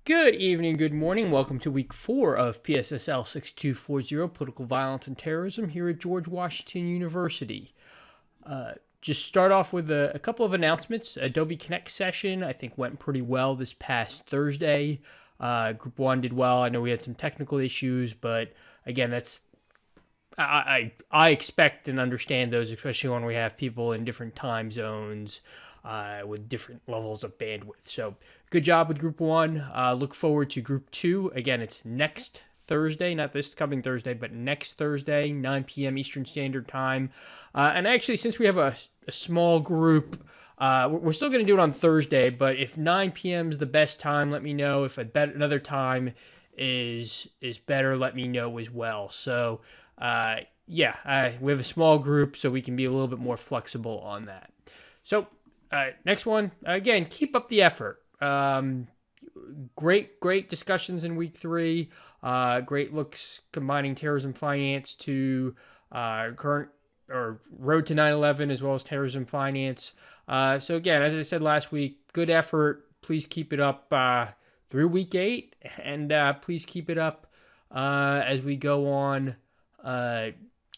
Good evening, good morning. Welcome to week 4 of Pssl 6240, Political Violence and Terrorism, here at George Washington University. Just start off with a couple of announcements. Adobe Connect session, I think, went pretty well this past Thursday. Group 1 did well. I know we had some technical issues, but again, I expect and understand those, especially when we have people in different time zones with different levels of bandwidth. So good job with Group 1. Look forward to Group 2. Again, it's next Thursday, not this coming Thursday, but next Thursday, 9 p.m. Eastern Standard Time. And actually, since we have a small group, we're still going to do it on Thursday, but if 9 p.m. is the best time, let me know. If another time is better, let me know as well. So, we have a small group, so we can be a little bit more flexible on that. So, next one, again, keep up the effort. Great discussions in week 3. Great looks combining terrorism finance to current or road to 9/11 as well as terrorism finance. So again, as I said last week, good effort. Please keep it up through week 8, and please keep it up as we go on.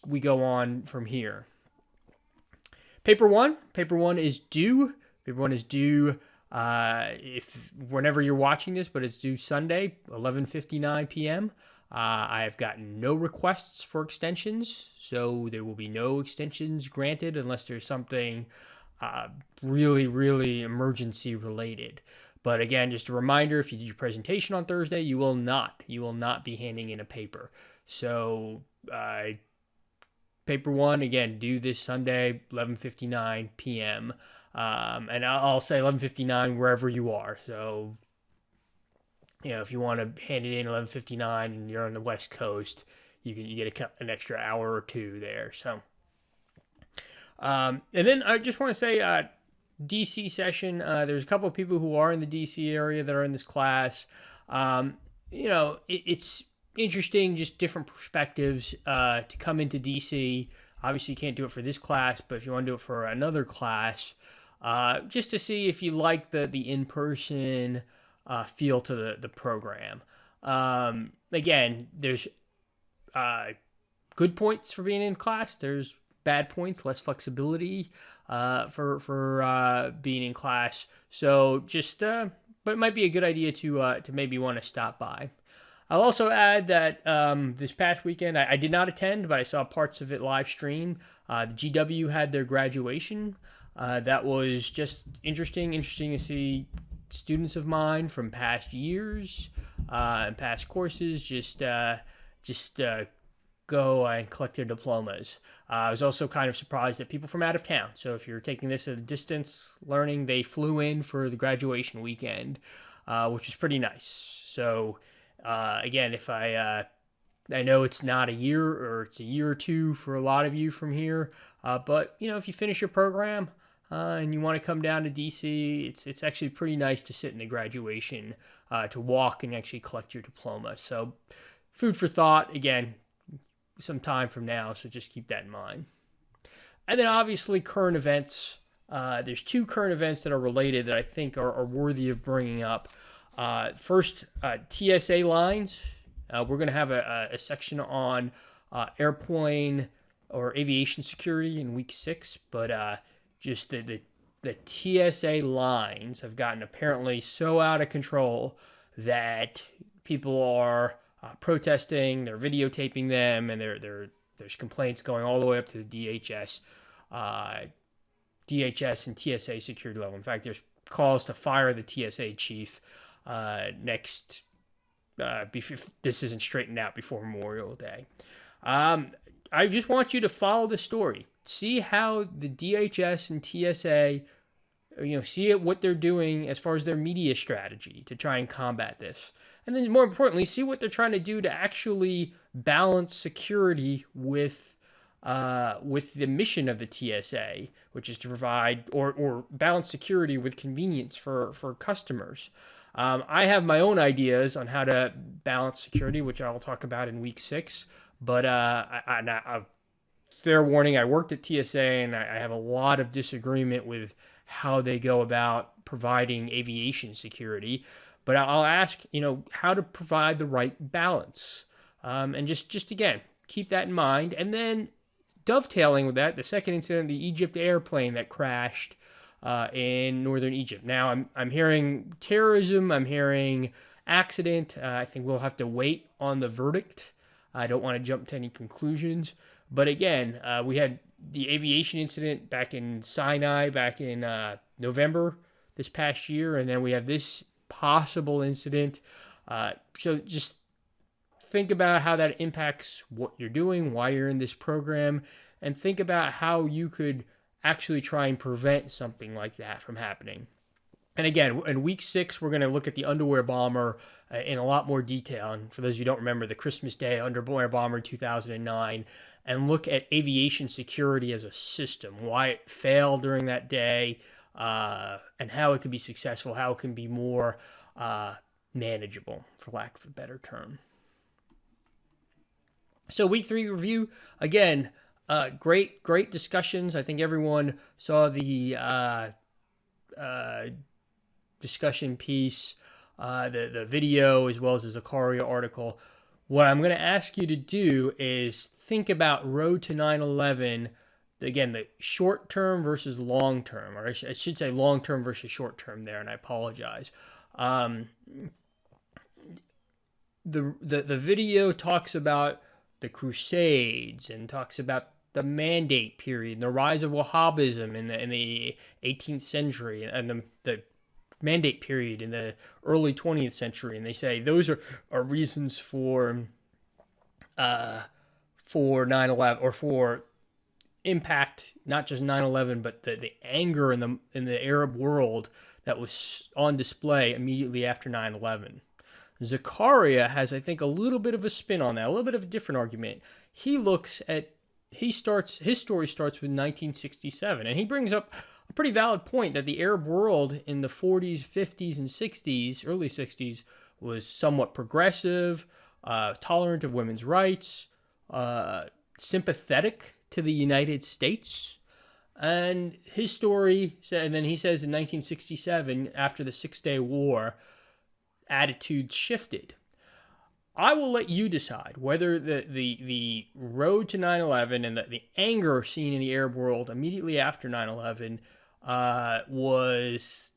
We go on from here. Paper one is due. Paper 1 is due if whenever you're watching this, but it's due Sunday, 11:59 p.m. I have gotten no requests for extensions, so there will be no extensions granted unless there's something really emergency related. But again, just a reminder, if you did your presentation on Thursday, you will not be handing in a paper. So paper 1, again, due this Sunday, 11:59 p.m. And I'll say 11:59 wherever you are. So, if you want to hand it in 11:59 and you're on the West Coast, you get an extra hour or 2 there. So, and then I just want to say, DC session. There's a couple of people who are in the DC area that are in this class. It's interesting, just different perspectives to come into DC. Obviously, you can't do it for this class, but if you want to do it for another class, just to see if you like the in-person feel to the program. Again, there's good points for being in class. There's bad points, less flexibility for being in class. So but it might be a good idea to maybe want to stop by. I'll also add that this past weekend, I did not attend, but I saw parts of it live stream. The GW had their graduation. That was just interesting to see students of mine from past years and past courses just go and collect their diplomas. I was also kind of surprised that people from out of town. So if you're taking this at a distance learning, they flew in for the graduation weekend, which was pretty nice. So again, if I know it's not a year, or it's a year or 2 for a lot of you from here, but if you finish your program and you want to come down to DC, it's actually pretty nice to sit in the graduation, to walk and actually collect your diploma. So food for thought, again, some time from now, so just keep that in mind. And then obviously current events. There's 2 current events that are related that I think are worthy of bringing up. First, TSA lines. We're going to have a section on airplane or aviation security in week 6, but just the TSA lines have gotten apparently so out of control that people are protesting, they're videotaping them, and there's complaints going all the way up to the DHS and TSA security level. In fact, there's calls to fire the TSA chief next, if this isn't straightened out before Memorial Day. I just want you to follow the story. See how the DHS and TSA, see what they're doing as far as their media strategy to try and combat this. And then more importantly, see what they're trying to do to actually balance security with the mission of the TSA, which is to provide or balance security with convenience for customers. I have my own ideas on how to balance security, which I will talk about in week 6. But fair warning, I worked at TSA, and I have a lot of disagreement with how they go about providing aviation security. But I'll ask, how to provide the right balance. And just again, keep that in mind. And then dovetailing with that, the second incident, the Egypt airplane that crashed in northern Egypt. Now, I'm hearing terrorism, I'm hearing accident. I think we'll have to wait on the verdict. I don't want to jump to any conclusions. But again, we had the aviation incident back in Sinai back in November this past year, and then we have this possible incident. So just think about how that impacts what you're doing, why you're in this program, and think about how you could actually try and prevent something like that from happening. And again, in week 6, we're going to look at the underwear bomber in a lot more detail. And for those of you who don't remember, the Christmas Day underwear bomber 2009, and look at aviation security as a system, why it failed during that day, and how it can be successful, how it can be more manageable, for lack of a better term. So week 3 review, again, great discussions. I think everyone saw the discussion piece, the video, as well as the Zakaria article. What I'm going to ask you to do is think about Road to 9/11, again, the short term versus long term, or I should say long term versus short term there, and I apologize. The video talks about the Crusades and talks about the Mandate period and the rise of Wahhabism in the 18th century and the Mandate period in the early 20th century, and they say those are reasons for 9/11, or for impact, not just 9/11, but the anger in the Arab world that was on display immediately after 9/11. Zakaria has, I think, a little bit of a spin on that, a little bit of a different argument. His story starts with 1967, and he brings up a pretty valid point that the Arab world in the 40s, 50s, and 60s, early 60s, was somewhat progressive, tolerant of women's rights, sympathetic to the United States. And his story, and then he says in 1967, after the 6-Day War, attitudes shifted. I will let you decide whether the road to 9/11 and the anger seen in the Arab world immediately after 9/11 was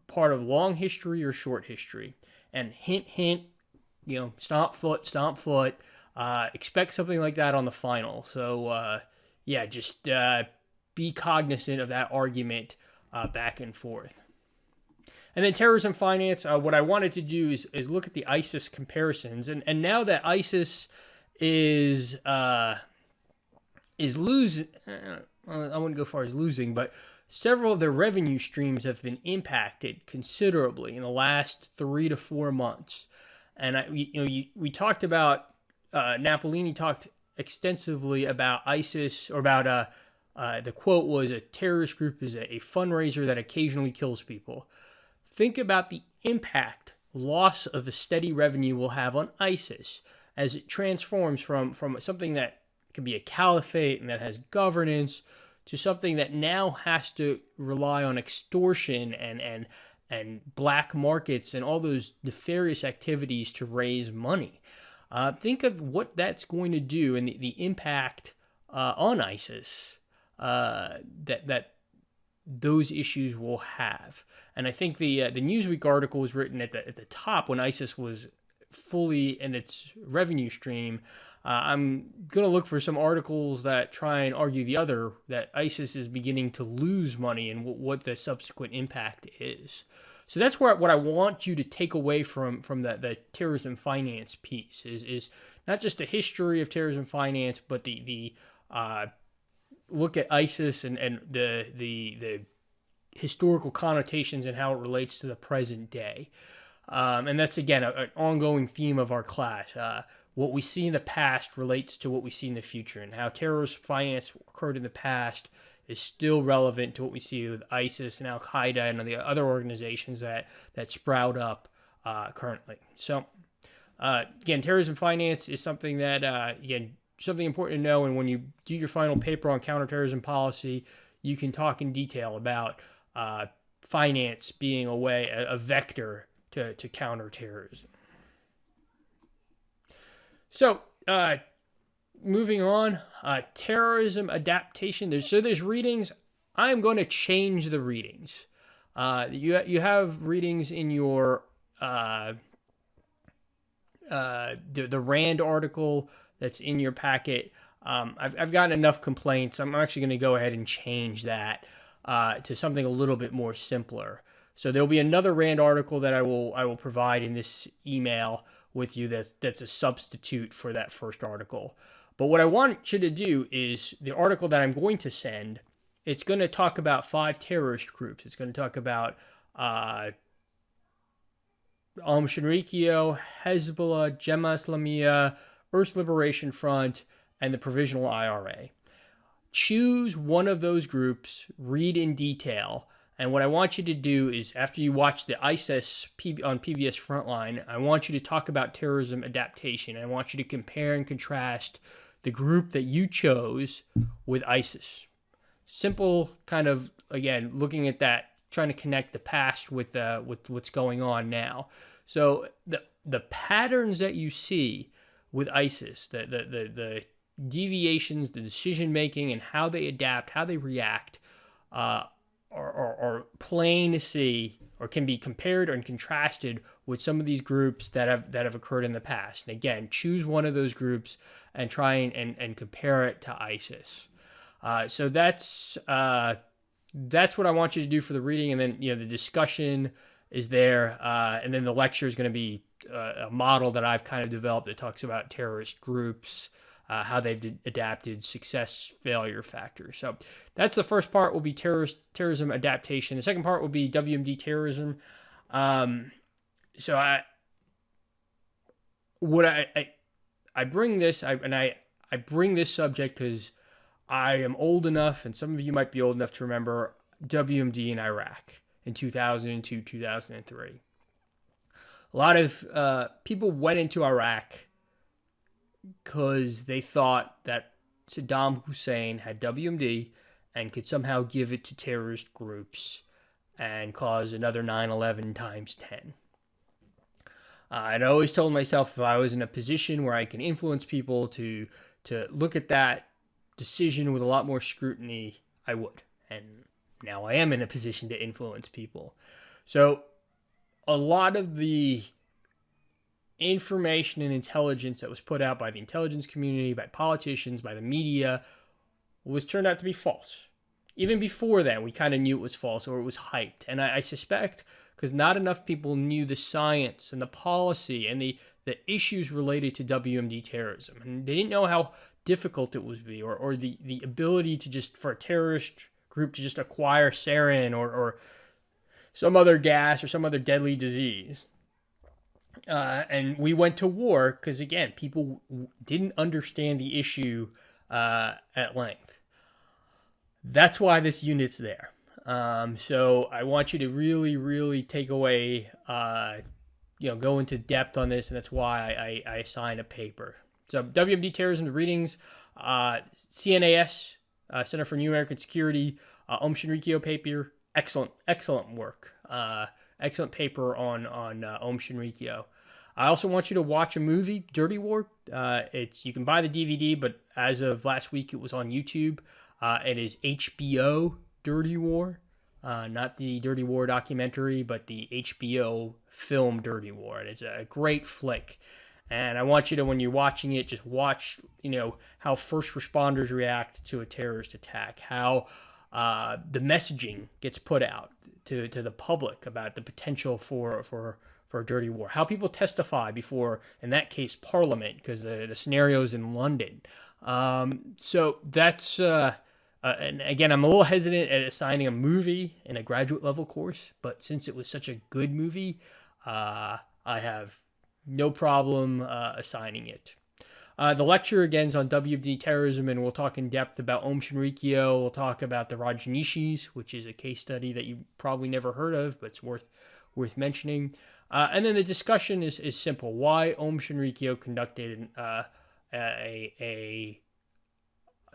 part of long history or short history. And hint, hint, stomp foot, expect something like that on the final. So, just be cognizant of that argument back and forth. And then terrorism finance, what I wanted to do is look at the ISIS comparisons. And now that ISIS is losing, I wouldn't go as far as losing, but several of their revenue streams have been impacted considerably in the last 3 to 4 months. And we talked about, Napolini talked extensively about ISIS, or about the quote was, a terrorist group is a fundraiser that occasionally kills people. Think about the impact loss of the steady revenue will have on ISIS as it transforms from something that can be a caliphate and that has governance to something that now has to rely on extortion and black markets and all those nefarious activities to raise money. Think of what that's going to do and the impact on ISIS that those issues will have. And I think the Newsweek article was written at the top when ISIS was fully in its revenue stream. I'm going to look for some articles that try and argue the other, that ISIS is beginning to lose money and what the subsequent impact is. So that's what I want you to take away from the terrorism finance piece is not just the history of terrorism finance, but the look at ISIS and the historical connotations and how it relates to the present day. And that's, again, an ongoing theme of our class. What we see in the past relates to what we see in the future, and how terrorist finance occurred in the past is still relevant to what we see with ISIS and Al-Qaeda and the other organizations that sprout up currently. So, again, terrorism finance is something that, something important to know. And when you do your final paper on counterterrorism policy, you can talk in detail about finance being a vector to counter terrorism. So, moving on, terrorism adaptation. There's readings. I'm going to change the readings. You have readings in your the Rand article that's in your packet. I've gotten enough complaints. I'm actually going to go ahead and change that to something a little bit more simpler. So there'll be another Rand article that I will provide in this email with you that's a substitute for that first article. But what I want you to do is the article that I'm going to send, it's going to talk about 5 terrorist groups. It's going to talk about Shinrikyo, Hezbollah, Jemaah Islamiyah, Earth Liberation Front, and the Provisional IRA. Choose one of those groups, read in detail, and what I want you to do is, after you watch the ISIS on PBS Frontline, I want you to talk about terrorism adaptation. I want you to compare and contrast the group that you chose with ISIS. Simple, kind of, again, looking at that, trying to connect the past with what's going on now. So the patterns that you see with ISIS, the deviations, the decision making, and how they adapt, how they react, are plain to see, or can be compared and contrasted with some of these groups that have occurred in the past. And again, choose one of those groups and try and compare it to ISIS. So that's what I want you to do for the reading, and then the discussion is there, and then the lecture is going to be a model that I've kind of developed that talks about terrorist groups, how they've adapted, success, failure factors. So that's the first part. Will be terrorism adaptation. The second part will be WMD terrorism. So I bring this, I bring this subject because I am old enough, and some of you might be old enough to remember WMD in Iraq in 2002, 2003. A lot of people went into Iraq because they thought that Saddam Hussein had WMD and could somehow give it to terrorist groups and cause another 9/11 times 10. I'd always told myself if I was in a position where I can influence people to look at that decision with a lot more scrutiny, I would. And now I am in a position to influence people. So a lot of the information and intelligence that was put out by the intelligence community, by politicians, by the media, turned out to be false. Even before that, we kind of knew it was false, or it was hyped. And I suspect because not enough people knew the science and the policy and the issues related to WMD terrorism. And they didn't know how difficult it would be, or the ability to for a terrorist group to just acquire sarin or some other gas or some other deadly disease. And we went to war because, again, people didn't understand the issue at length. That's why this unit's there. So I want you to really, really take away, go into depth on this, and that's why I assign a paper. So WMD terrorism, the readings, CNAS, Center for New American Security, Shinrikyo paper, excellent work. Excellent paper on Shinrikyo. I also want you to watch a movie, Dirty War. You can buy the DVD, but as of last week, it was on YouTube. It is HBO Dirty War, not the Dirty War documentary, but the HBO film Dirty War. And it's a great flick. And I want you to, when you're watching it, just watch, how first responders react to a terrorist attack, how the messaging gets put out to the public about the potential for a dirty war, how people testify before, in that case, Parliament, because the scenario's in London. So that's, and again, I'm a little hesitant at assigning a movie in a graduate level course, but since it was such a good movie, I have no problem assigning it. The lecture, again, is on WMD terrorism, and we'll talk in depth about Shinrikyo. We'll talk about the Rajneeshis, which is a case study that you probably never heard of, but it's worth mentioning. And then the discussion is simple. Why Shinrikyo conducted a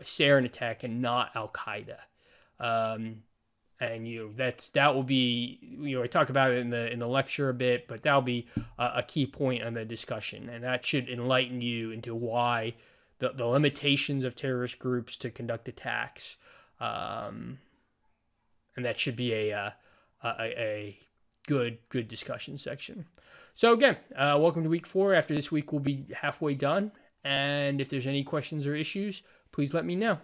sarin attack and not Al-Qaeda. And that will be, I talk about it in the lecture a bit, but that'll be a key point on the discussion, and that should enlighten you into why the limitations of terrorist groups to conduct attacks, and that should be a good discussion section. So again, welcome to week 4. After this week, we'll be halfway done, and if there's any questions or issues, please let me know.